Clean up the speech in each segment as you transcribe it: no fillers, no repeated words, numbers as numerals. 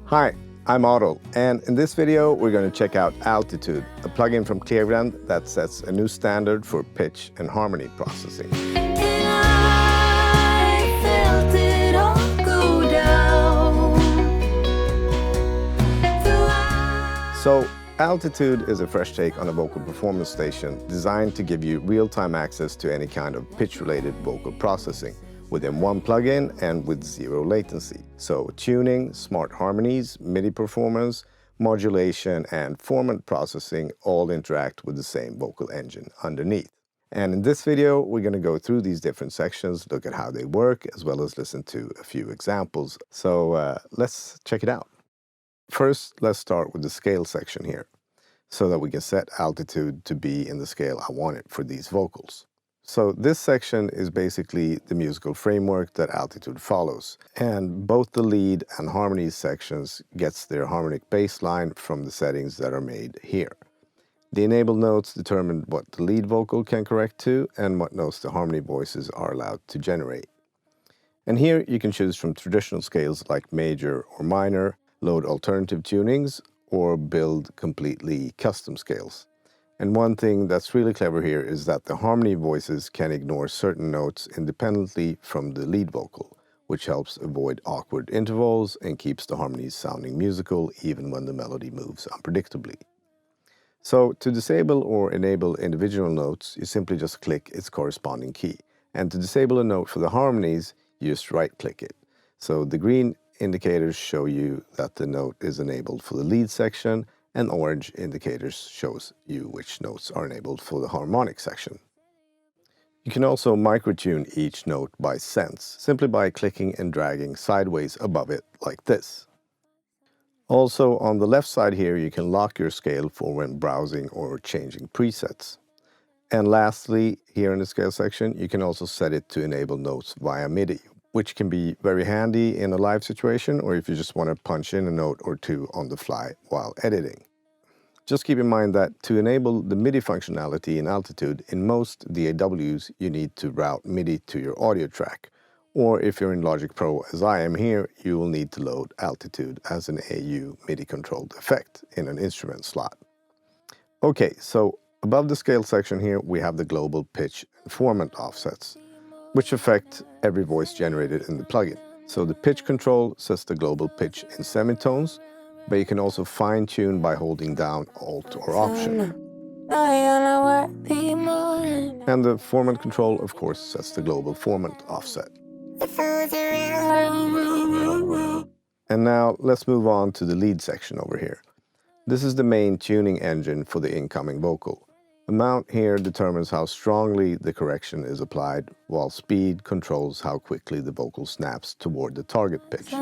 Hi, I'm Adel, and in this video we're going to check out Altitude, a plugin from Cleveland that sets a new standard for pitch and harmony processing. So, Altitude is a fresh take on a vocal performance station designed to give you real-time access to any kind of pitch-related vocal processing within one plugin and with zero latency. So tuning, smart harmonies, MIDI performance, modulation, and formant processing all interact with the same vocal engine underneath. And in this video, we're going to go through these different sections, look at how they work, as well as listen to a few examples. So let's check it out. First, let's start with the scale section here, so that we can set Altitude to be in the scale I want it for these vocals. So this section is basically the musical framework that Altitude follows, and both the lead and harmonies sections gets their harmonic baseline from the settings that are made here. The enabled notes determine what the lead vocal can correct to and what notes the harmony voices are allowed to generate. And here you can choose from traditional scales like major or minor, load alternative tunings, or build completely custom scales. And one thing that's really clever here is that the harmony voices can ignore certain notes independently from the lead vocal, which helps avoid awkward intervals and keeps the harmonies sounding musical even when the melody moves unpredictably. So to disable or enable individual notes, you simply just click its corresponding key. And to disable a note for the harmonies, you just right-click it. So the green indicators show you that the note is enabled for the lead section, and orange indicators shows you which notes are enabled for the harmonic section. You can also microtune each note by sense, simply by clicking and dragging sideways above it like this. Also on the left side here you can lock your scale for when browsing or changing presets. And lastly, here in the scale section you can also set it to enable notes via MIDI, which can be very handy in a live situation or if you just want to punch in a note or two on the fly while editing. Just keep in mind that to enable the MIDI functionality in Altitude, in most DAWs you need to route MIDI to your audio track. Or if you're in Logic Pro as I am here, you will need to load Altitude as an AU MIDI controlled effect in an instrument slot. Okay, so above the scale section here we have the global pitch and formant offsets, which affect every voice generated in the plugin. So the pitch control sets the global pitch in semitones, but you can also fine-tune by holding down Alt or Option. And the formant control, of course, sets the global formant offset. And now let's move on to the lead section over here. This is the main tuning engine for the incoming vocal. The mount here determines how strongly the correction is applied, while speed controls how quickly the vocal snaps toward the target pitch.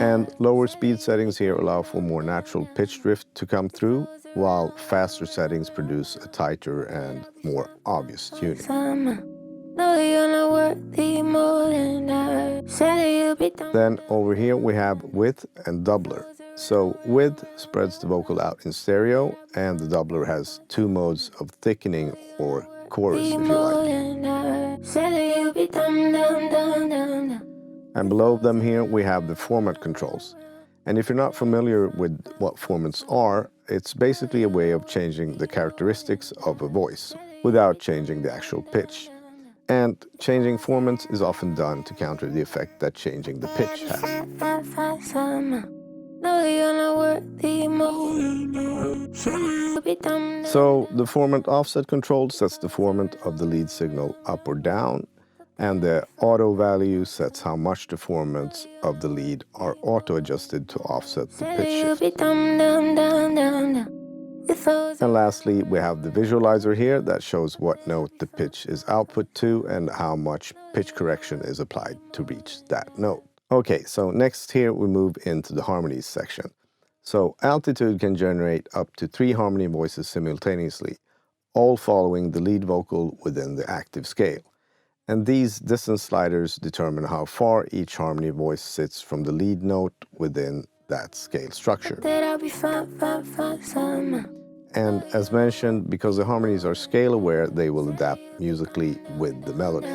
And lower speed settings here allow for more natural pitch drift to come through, while faster settings produce a tighter and more obvious tuning. Then over here we have width and doubler. So width spreads the vocal out in stereo, and the doubler has two modes of thickening or chorus if you like. And below them here we have the format controls. And if you're not familiar with what formants are, it's basically a way of changing the characteristics of a voice without changing the actual pitch. And changing formants is often done to counter the effect that changing the pitch has. So the formant offset control sets the formant of the lead signal up or down, and the auto value sets how much the formants of the lead are auto-adjusted to offset the pitch shift. And lastly, we have the visualizer here that shows what note the pitch is output to and how much pitch correction is applied to reach that note. Okay, so next here we move into the harmonies section. So Altitude can generate up to 3 harmony voices simultaneously, all following the lead vocal within the active scale. And these distance sliders determine how far each harmony voice sits from the lead note within that scale structure. And as mentioned, because the harmonies are scale aware, they will adapt musically with the melody.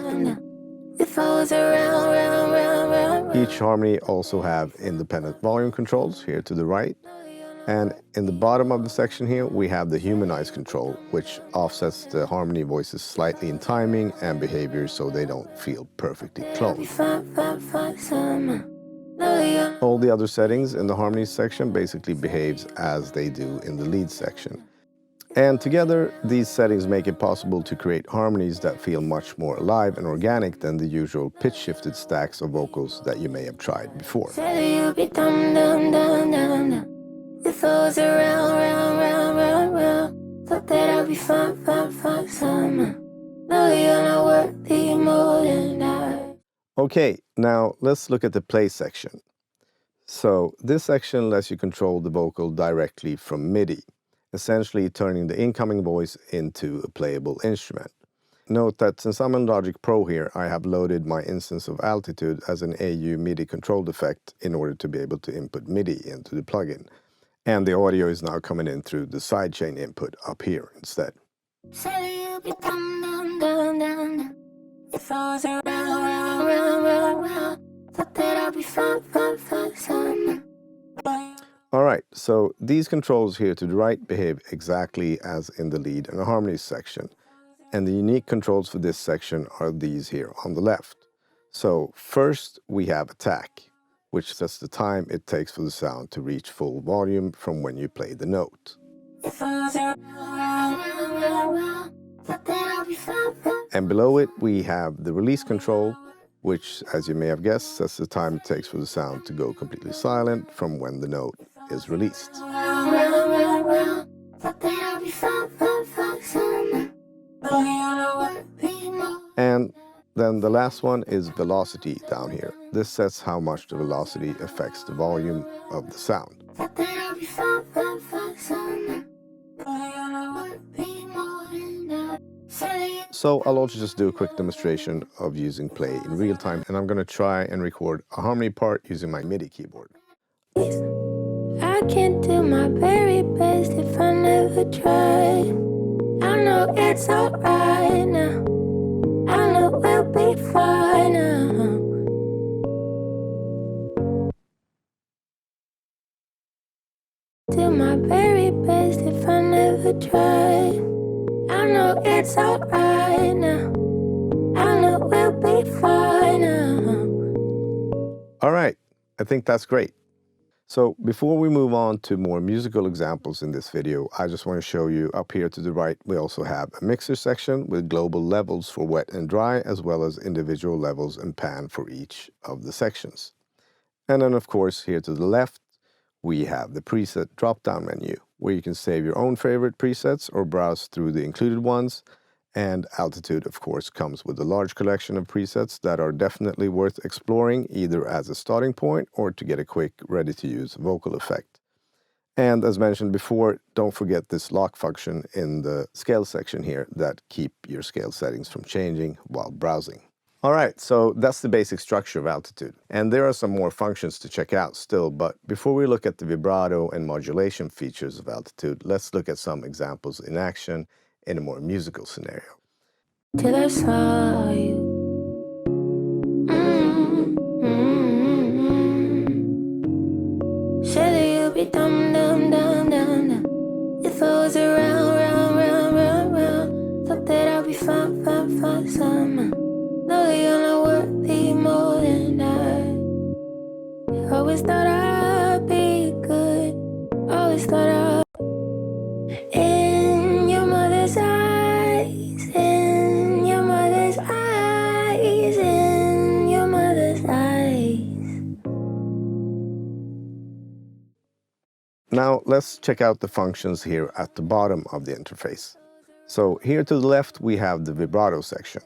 Each harmony also have independent volume controls here to the right. And in the bottom of the section here, we have the humanize control, which offsets the harmony voices slightly in timing and behavior so they don't feel perfectly cloned. All the other settings in the harmonies section basically behaves as they do in the lead section. And together, these settings make it possible to create harmonies that feel much more alive and organic than the usual pitch-shifted stacks of vocals that you may have tried before. It throws around, round, round, round, round. Thought that I'd be fine, fine, fine, summer. No, you're not worthy more than I. Okay, now let's look at the play section. So this section lets you control the vocal directly from MIDI, essentially turning the incoming voice into a playable instrument. Note that since I'm in Logic Pro here, I have loaded my instance of Altitude as an AU MIDI controlled effect in order to be able to input MIDI into the plugin. And the audio is now coming in through the sidechain input up here instead. Alright, so these controls here to the right behave exactly as in the lead and harmonies section. And the unique controls for this section are these here on the left. So first we have attack, which sets the time it takes for the sound to reach full volume from when you play the note. And below it we have the release control, which, as you may have guessed, sets the time it takes for the sound to go completely silent from when the note is released. And then the last one is velocity down here. This sets how much the velocity affects the volume of the sound. So I'll also just do a quick demonstration of using play in real time, and I'm going to try and record a harmony part using my MIDI keyboard. I can't do my very best if I never try. I know it's alright now. I know we'll be fine now. Do my very best if I never try. I know it's alright now. I know we'll be fine now. Alright, I think that's great. So before we move on to more musical examples in this video, I just want to show you up here to the right, we also have a mixer section with global levels for wet and dry, as well as individual levels and pan for each of the sections. And then of course here to the left, we have the preset drop-down menu, where you can save your own favorite presets or browse through the included ones. And Altitude, of course, comes with a large collection of presets that are definitely worth exploring, either as a starting point or to get a quick, ready-to-use vocal effect. And as mentioned before, don't forget this lock function in the scale section here that keep your scale settings from changing while browsing. Alright, so that's the basic structure of Altitude. And there are some more functions to check out still, but before we look at the vibrato and modulation features of Altitude, let's look at some examples in action in a more musical scenario. Till I saw you. Surely you'll be dumb, dumb, dumb, dumb, dumb. If I was around, round, round, round, round. Thought that I'd be fine, fine, fine, summer. No, you're not worthy more than I. Always thought I'd be good. Always thought I'd. In your mother's eyes, in your mother's eyes, in your mother's eyes. Now let's check out the functions here at the bottom of the interface. So here to the left we have the vibrato section.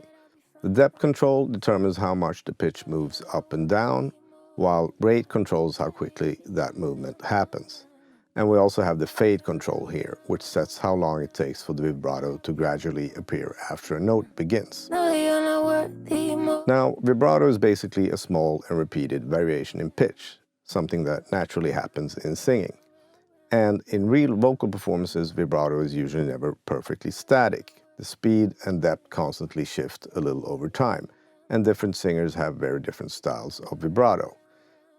The depth control determines how much the pitch moves up and down, while rate controls how quickly that movement happens. And we also have the fade control here, which sets how long it takes for the vibrato to gradually appear after a note begins. Now, vibrato is basically a small and repeated variation in pitch, something that naturally happens in singing. And in real vocal performances, vibrato is usually never perfectly static. The speed and depth constantly shift a little over time, and different singers have very different styles of vibrato.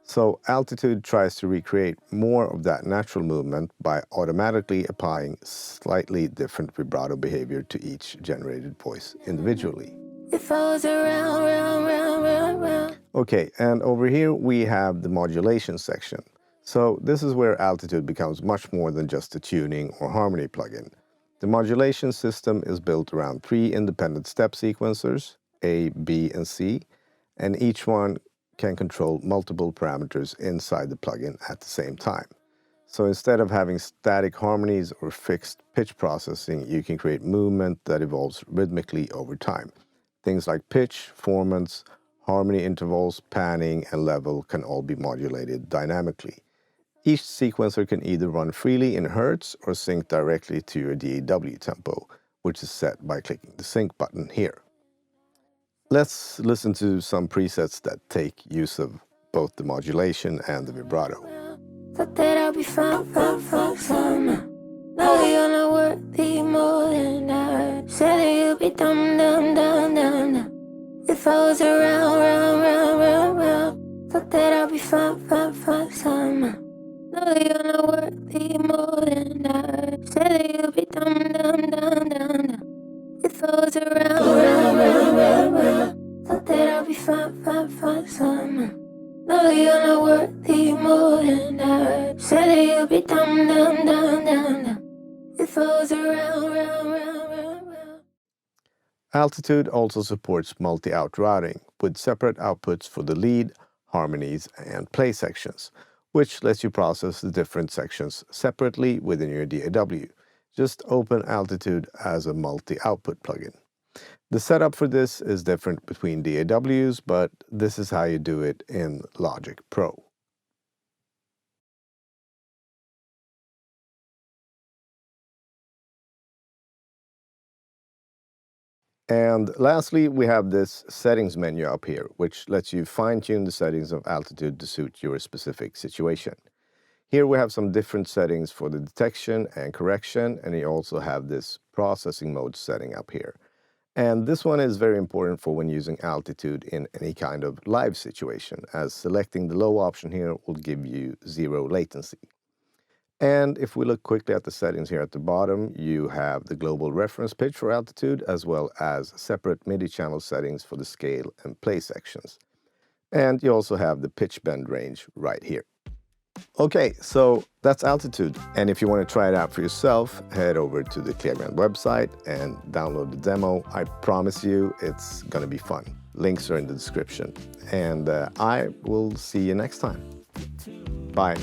So Altitude tries to recreate more of that natural movement by automatically applying slightly different vibrato behavior to each generated voice individually. If I was around, round. Okay, and over here we have the modulation section. So this is where Altitude becomes much more than just a tuning or harmony plugin. The modulation system is built around 3 independent step sequencers, A, B, and C, and each one can control multiple parameters inside the plugin at the same time. So instead of having static harmonies or fixed pitch processing, you can create movement that evolves rhythmically over time. Things like pitch, formants, harmony intervals, panning, and level can all be modulated dynamically. Each sequencer can either run freely in Hertz or sync directly to your DAW tempo, which is set by clicking the sync button here. Let's listen to some presets that take use of both the modulation and the vibrato. Thought that I'd be fine, somehow. Now you're not worthy more than I. Said that you'd be dumb. If I was around. Thought that I'd be fine, somehow. Now you're not worthy more than I. Said that you'd be dumb. If I was around. Thought that I'd be fine, somehow. No, you're not worthy more than I. Said that you'd be dumb. If I was around. Altitude also supports multi-out routing with separate outputs for the lead, harmonies, and play sections, which lets you process the different sections separately within your DAW. Just open Altitude as a multi-output plugin. The setup for this is different between DAWs, but this is how you do it in Logic Pro. And lastly, we have this settings menu up here, which lets you fine-tune the settings of Altitude to suit your specific situation. Here we have some different settings for the detection and correction, and you also have this processing mode setting up here. And this one is very important for when using Altitude in any kind of live situation, as selecting the low option here will give you 0 latency. And if we look quickly at the settings here at the bottom, you have the global reference pitch for Altitude, as well as separate MIDI channel settings for the scale and play sections. And you also have the pitch bend range right here. Okay, so that's Altitude. And if you want to try it out for yourself, head over to the Clearground website and download the demo. I promise you it's going to be fun. Links are in the description. And I will see you next time. Bye.